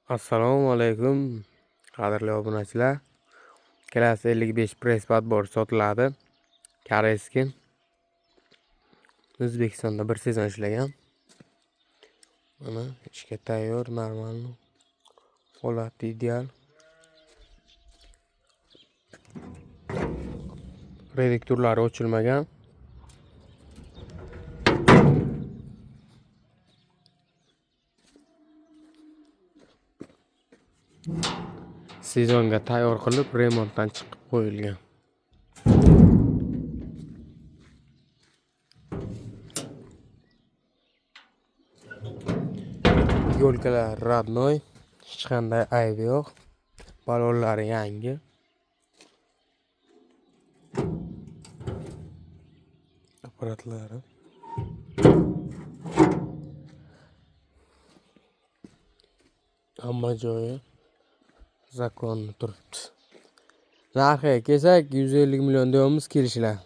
Assalomu alaykum, qadrli obunachilar. Kelasi 55 press padbor sotiladi. Koreyskiy. O'zbekistonda bir sezon ishlagan. Mana ishga tayyor, normal. Holati ideal. Reduktorlari o'chilmagan. Sezonga tayyor qilib remontdan chiqib qo'yilgan. Yo'lkalar radnoy, hech qanday aybi yo'q. Balonlari yangi. Apparatlari. Hamma joyi zakonni turibdi. Narxiga kelsak 150 million deyapmiz, kelishlar.